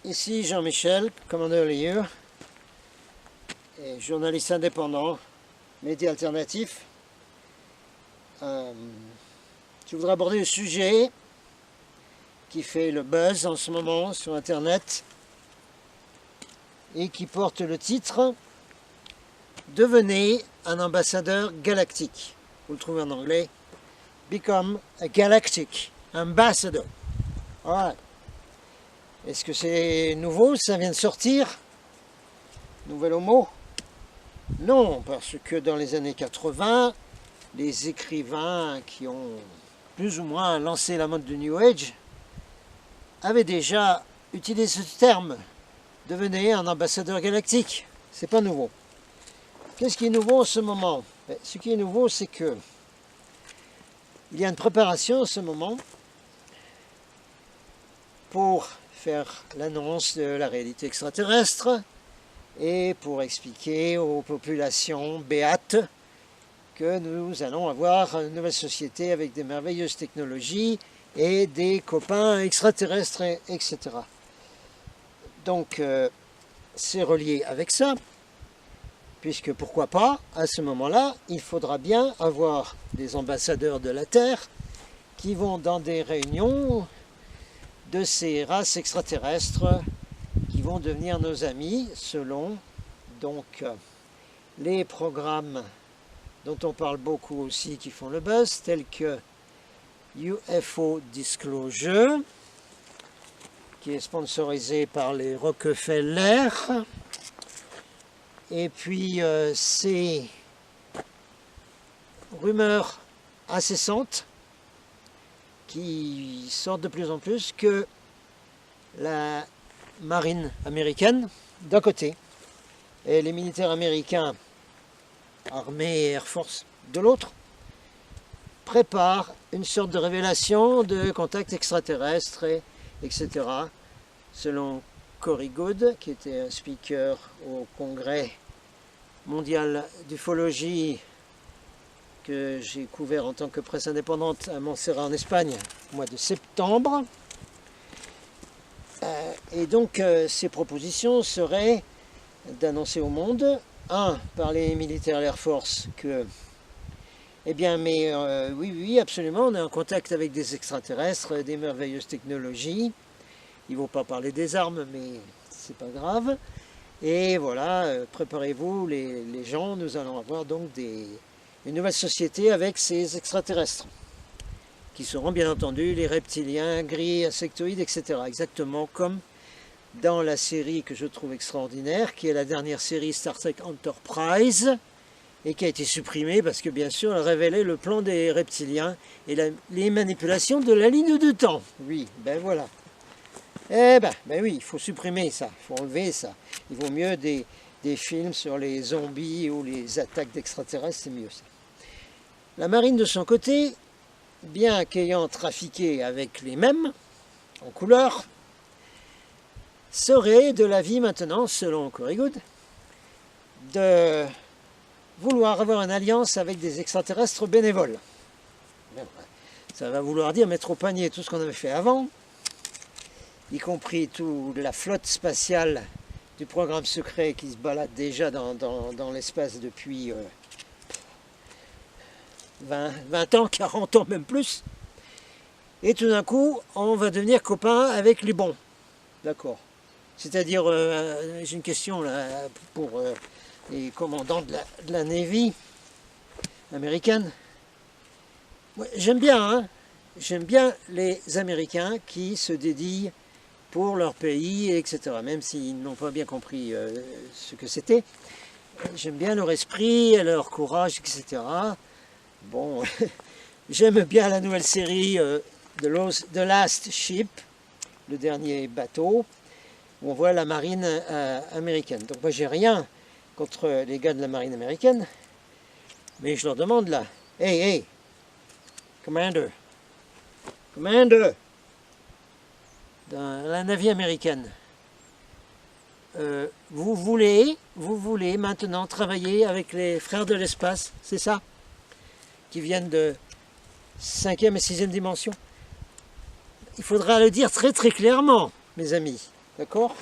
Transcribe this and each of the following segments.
Ici Jean-Michel, commandeur lieu, et journaliste indépendant, média alternatif. Je voudrais aborder le sujet qui fait le buzz en ce moment sur Internet et qui porte le titre « Devenez un ambassadeur galactique ». Vous le trouvez en anglais. « Become a Galactic Ambassador ». Alright. Est-ce que c'est nouveau? Ça vient de sortir? Nouvel mot? Non, parce que dans les années 80, les écrivains qui ont plus ou moins lancé la mode du New Age avaient déjà utilisé ce terme. Devenez un ambassadeur galactique. C'est pas nouveau. Qu'est-ce qui est nouveau en ce moment? Ce qui est nouveau, c'est que il y a une préparation en ce moment pour faire l'annonce de la réalité extraterrestre et pour expliquer aux populations béates que nous allons avoir une nouvelle société avec des merveilleuses technologies et des copains extraterrestres, etc. Donc, c'est relié avec ça, puisque pourquoi pas, à ce moment-là, il faudra bien avoir des ambassadeurs de la Terre qui vont dans des réunions de ces races extraterrestres qui vont devenir nos amis selon donc les programmes dont on parle beaucoup aussi qui font le buzz, tels que UFO Disclosure, qui est sponsorisé par les Rockefeller, et puis ces rumeurs incessantes qui sortent de plus en plus que la marine américaine d'un côté et les militaires américains, armée et Air Force de l'autre, préparent une sorte de révélation de contacts extraterrestres, etc. Selon Corey Goode, qui était un speaker au congrès mondial d'ufologie que j'ai couvert en tant que presse indépendante à Montserrat en Espagne au mois de septembre. Et donc ces propositions seraient d'annoncer au monde, par les militaires Air Force, que eh bien, mais oui, absolument, on est en contact avec des extraterrestres, des merveilleuses technologies. Ils ne vont pas parler des armes, mais c'est pas grave. Et voilà, préparez-vous les gens, nous allons avoir donc une nouvelle société avec ces extraterrestres, qui seront bien entendu les reptiliens, gris, insectoïdes, etc. Exactement comme dans la série que je trouve extraordinaire, qui est la dernière série Star Trek Enterprise, et qui a été supprimée parce que bien sûr elle révélait le plan des reptiliens et les manipulations de la ligne de temps. Oui, ben voilà. Eh ben oui, il faut supprimer ça, il faut enlever ça. Il vaut mieux des films sur les zombies ou les attaques d'extraterrestres, c'est mieux ça. La marine de son côté, bien qu'ayant trafiqué avec les mêmes, en couleur, serait de l'avis maintenant, selon Corey Goode, de vouloir avoir une alliance avec des extraterrestres bénévoles. Ça va vouloir dire mettre au panier tout ce qu'on avait fait avant, y compris toute la flotte spatiale du programme secret qui se balade déjà dans l'espace depuis 20 ans, 40 ans, même plus. Et tout d'un coup, on va devenir copains avec les bons. D'accord. C'est-à-dire, j'ai une question là pour les commandants de la Navy américaine. Ouais, j'aime bien, hein. J'aime bien les Américains qui se dédient pour leur pays, etc. Même s'ils n'ont pas bien compris ce que c'était. J'aime bien leur esprit, leur courage, etc. Bon, j'aime bien la nouvelle série The Last Ship, le dernier bateau, où on voit la marine américaine. Donc moi j'ai rien contre les gars de la marine américaine, mais je leur demande là, hey, Commander, dans la navire américaine, vous voulez maintenant travailler avec les frères de l'espace, c'est ça? Qui viennent de 5e et 6e dimension. Il faudra le dire très très clairement, mes amis. D'accord?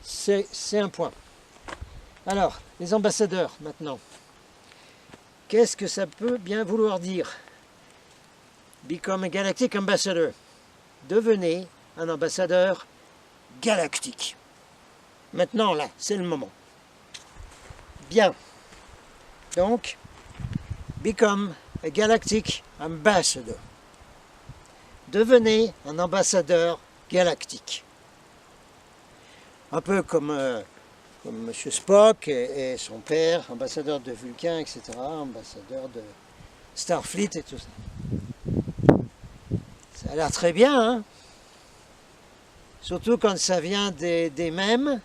C'est un point. Alors, les ambassadeurs, maintenant. Qu'est-ce que ça peut bien vouloir dire? Become a galactic ambassador. Devenez un ambassadeur galactique. Maintenant, là, c'est le moment. Bien. Donc, become a galactic ambassador. Devenez un ambassadeur galactique. Un peu comme M. Spock et son père, ambassadeur de Vulcain, etc., ambassadeur de Starfleet et tout ça. Ça a l'air très bien, hein? Surtout quand ça vient des mêmes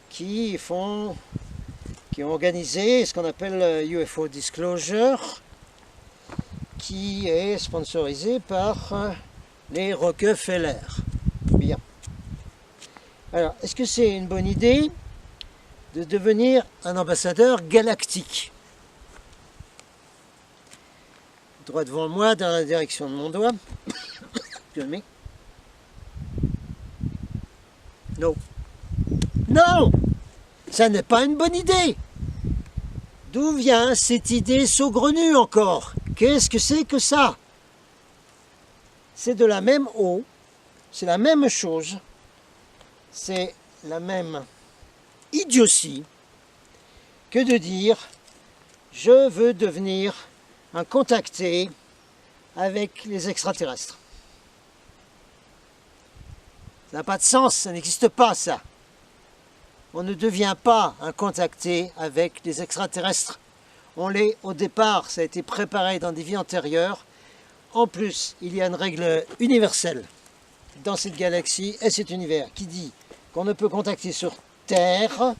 qui ont organisé ce qu'on appelle UFO Disclosure, qui est sponsorisé par les Rockefeller. Bien. Alors, est-ce que c'est une bonne idée de devenir un ambassadeur galactique? Droit devant moi, dans la direction de mon doigt. Non. Non! Ça n'est pas une bonne idée! D'où vient cette idée saugrenue encore? Qu'est-ce que c'est que ça? C'est de la même eau, c'est la même chose, c'est la même idiotie que de dire je veux devenir un contacté avec les extraterrestres. Ça n'a pas de sens, ça n'existe pas ça. On ne devient pas un contacté avec les extraterrestres. On l'est au départ, ça a été préparé dans des vies antérieures. En plus, il y a une règle universelle dans cette galaxie et cet univers qui dit qu'on ne peut contacter sur Terre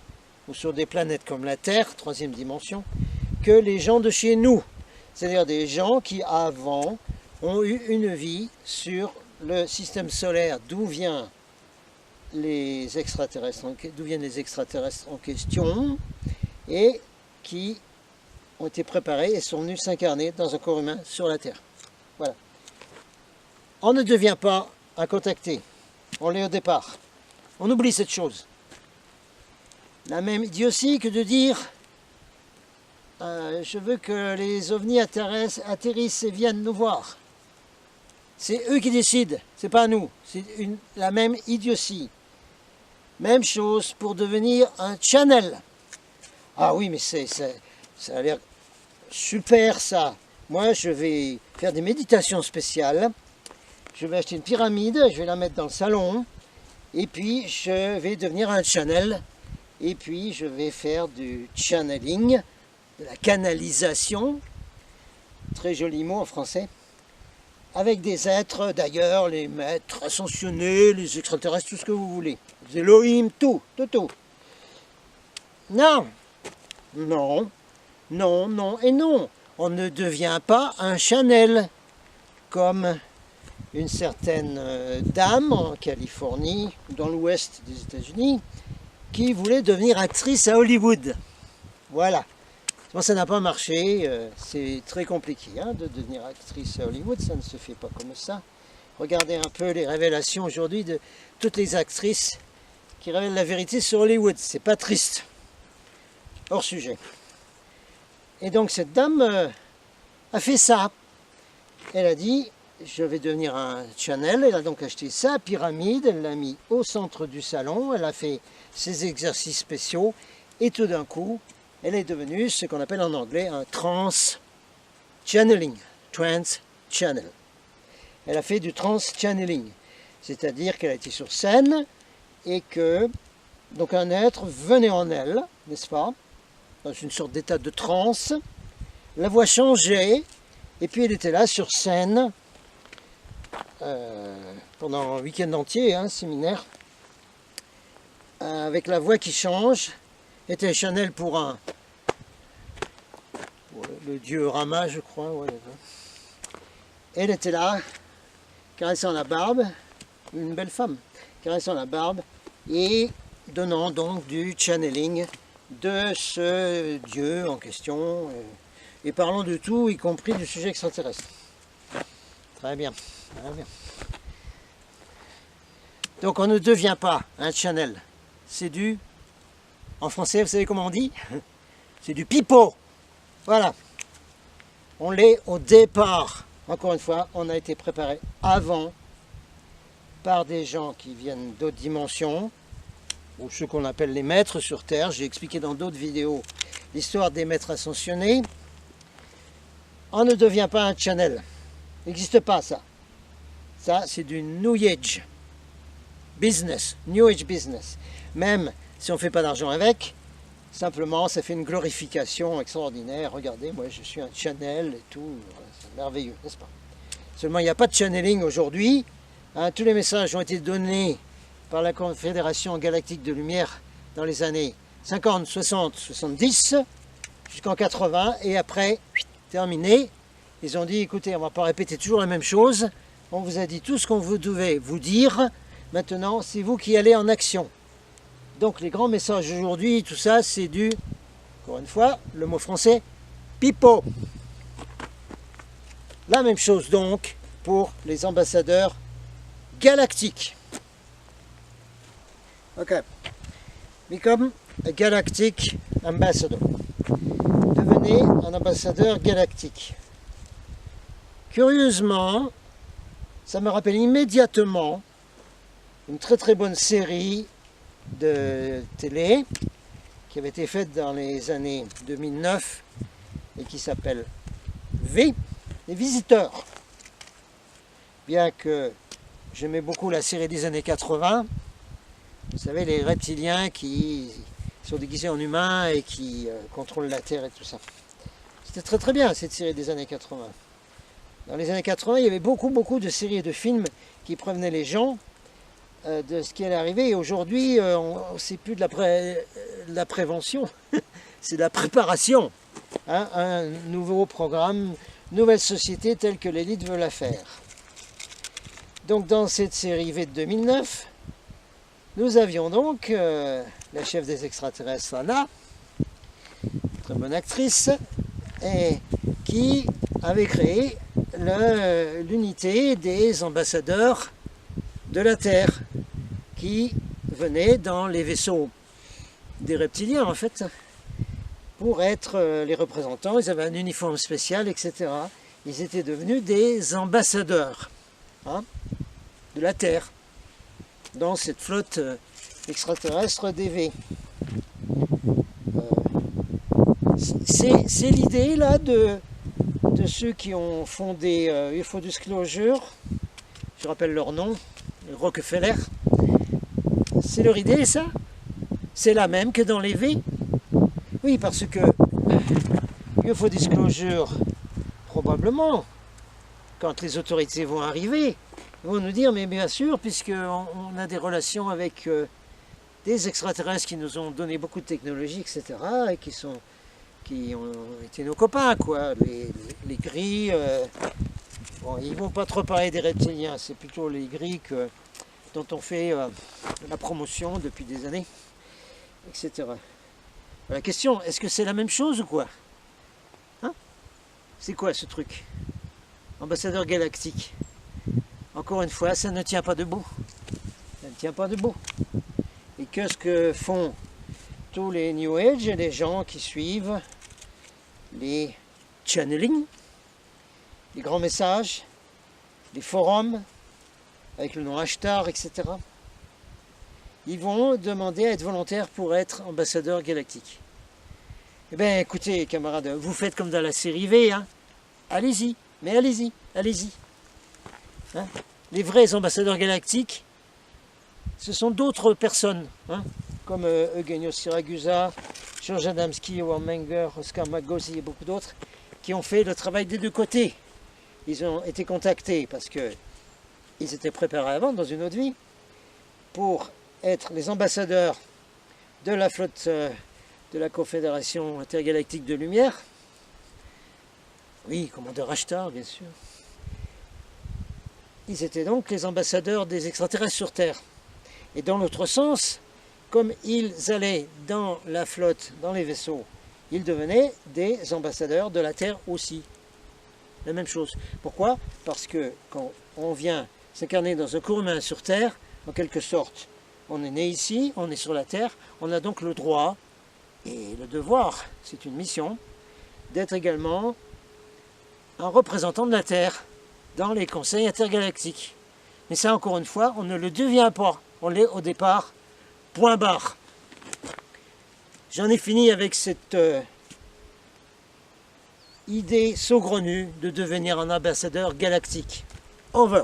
ou sur des planètes comme la Terre, troisième dimension, que les gens de chez nous. C'est-à-dire des gens qui avant ont eu une vie sur le système solaire d'où viennent les extraterrestres en question et qui ont été préparés et sont venus s'incarner dans un corps humain sur la Terre. Voilà. On ne devient pas un contacté. On l'est au départ. On oublie cette chose. La même idiotie que de dire je veux que les ovnis atterrissent et viennent nous voir. C'est eux qui décident, c'est pas nous. C'est la même idiotie. Même chose pour devenir un channel. Ah oui, mais ça a l'air super ça. Moi, je vais faire des méditations spéciales. Je vais acheter une pyramide, je vais la mettre dans le salon. Et puis, je vais devenir un channel. Et puis, je vais faire du channeling, de la canalisation. Très joli mot en français. Avec des êtres, d'ailleurs, les maîtres ascensionnés, les extraterrestres, tout ce que vous voulez. Les Elohim, tout. Non, non, non, non et non. On ne devient pas un channel comme une certaine dame en Californie, dans l'ouest des États-Unis, qui voulait devenir actrice à Hollywood. Voilà. Bon, ça n'a pas marché, c'est très compliqué de devenir actrice à Hollywood, ça ne se fait pas comme ça. Regardez un peu les révélations aujourd'hui de toutes les actrices qui révèlent la vérité sur Hollywood, c'est pas triste. Hors sujet. Et donc cette dame a fait ça. Elle a dit, je vais devenir un channel, elle a donc acheté sa pyramide, elle l'a mis au centre du salon, elle a fait ses exercices spéciaux, et tout d'un coup, elle est devenue ce qu'on appelle en anglais un trans-channeling, trans-channel. Elle a fait du trans-channeling, c'est-à-dire qu'elle a été sur scène et que donc un être venait en elle, n'est-ce pas, dans une sorte d'état de transe, la voix changeait et puis elle était là sur scène pendant un week-end entier, séminaire, avec la voix qui change. Était Chanel pour le dieu Rama, je crois. Ouais. Elle était là, caressant la barbe, une belle femme, caressant la barbe et donnant donc du channeling de ce dieu en question et parlant de tout, y compris du sujet extraterrestre. Très bien, très bien. Donc on ne devient pas un channel. C'est du, en français, vous savez comment on dit? C'est du pipeau. Voilà. On l'est au départ. Encore une fois, on a été préparé avant par des gens qui viennent d'autres dimensions, ou ceux qu'on appelle les maîtres sur Terre. J'ai expliqué dans d'autres vidéos l'histoire des maîtres ascensionnés. On ne devient pas un channel. Il n'existe pas ça. Ça, c'est du New Age business, New Age business. Même si on ne fait pas d'argent avec, simplement, ça fait une glorification extraordinaire. Regardez, moi, je suis un channel et tout. C'est merveilleux, n'est-ce pas? Seulement, il n'y a pas de channeling aujourd'hui. Hein, tous les messages ont été donnés par la Confédération Galactique de Lumière dans les années 50, 60, 70, jusqu'en 80, et après, terminé. Ils ont dit, écoutez, on ne va pas répéter toujours la même chose. On vous a dit tout ce qu'on vous devait vous dire. Maintenant, c'est vous qui allez en action. Donc, les grands messages aujourd'hui, tout ça, c'est du, encore une fois, le mot français, pipeau. La même chose donc pour les ambassadeurs galactiques. Ok. Become a galactic ambassador. Devenez un ambassadeur galactique. Curieusement, ça me rappelle immédiatement une très très bonne série de télé qui avait été faite dans les années 2009 et qui s'appelle V, les visiteurs. Bien que j'aimais beaucoup la série des années 80, vous savez, les reptiliens qui sont déguisés en humains et qui contrôlent la Terre et tout ça. C'était très très bien cette série des années 80. Dans les années 80, il y avait beaucoup de séries et de films qui prévenaient les gens de ce qui allait arriver. Et aujourd'hui, c'est plus de la prévention, c'est de la préparation. Hein, un nouveau programme, nouvelle société telle que l'élite veut la faire. Donc dans cette série V de 2009, nous avions donc la chef des extraterrestres, Anna, très bonne actrice, et qui avait créé l'unité des ambassadeurs de la Terre, qui venaient dans les vaisseaux des reptiliens en fait, pour être les représentants. Ils avaient un uniforme spécial, etc. Ils étaient devenus des ambassadeurs, hein, de la Terre, dans cette flotte extraterrestre d'EV. C'est l'idée là de ceux qui ont fondé UFO Disclosure, je rappelle leur nom, Rockefeller. C'est leur idée ça? C'est la même que dans les V? Oui, parce que UFO Disclosure, probablement, quand les autorités vont arriver, ils vont nous dire, mais bien sûr, puisqu'on a des relations avec des extraterrestres qui nous ont donné beaucoup de technologies, etc., et qui ont été nos copains, quoi. Les gris, bon, ils ne vont pas trop parler des reptiliens, c'est plutôt les gris dont on fait la promotion depuis des années, etc. La question, est-ce que c'est la même chose ou quoi? Hein? C'est quoi ce truc? Ambassadeur galactique. Encore une fois, ça ne tient pas debout. Ça ne tient pas debout. Et qu'est-ce que font tous les New Age et les gens qui suivent les channeling, les grands messages, les forums, avec le nom hashtag, etc. Ils vont demander à être volontaires pour être ambassadeurs galactiques. Eh bien, écoutez, camarades, vous faites comme dans la série V, hein. Allez-y, mais allez-y, allez-y. Hein? Les vrais ambassadeurs galactiques, ce sont d'autres personnes, hein, comme Eugenio Siragusa, George Adamski, Howard Menger, Oscar Magosi et beaucoup d'autres, qui ont fait le travail des deux côtés. Ils ont été contactés parce qu'ils étaient préparés avant, dans une autre vie, pour être les ambassadeurs de la flotte de la Confédération Intergalactique de Lumière. Oui, commandeur Ashtar, bien sûr. Ils étaient donc les ambassadeurs des extraterrestres sur Terre. Et dans l'autre sens, comme ils allaient dans la flotte, dans les vaisseaux, ils devenaient des ambassadeurs de la Terre aussi. La même chose. Pourquoi? Parce que quand on vient s'incarner dans un corps humain sur Terre, en quelque sorte. On est né ici, on est sur la Terre, on a donc le droit et le devoir, c'est une mission, d'être également un représentant de la Terre dans les conseils intergalactiques. Mais ça, encore une fois, on ne le devient pas. On l'est au départ, point barre. J'en ai fini avec cette idée saugrenue de devenir un ambassadeur galactique. Over.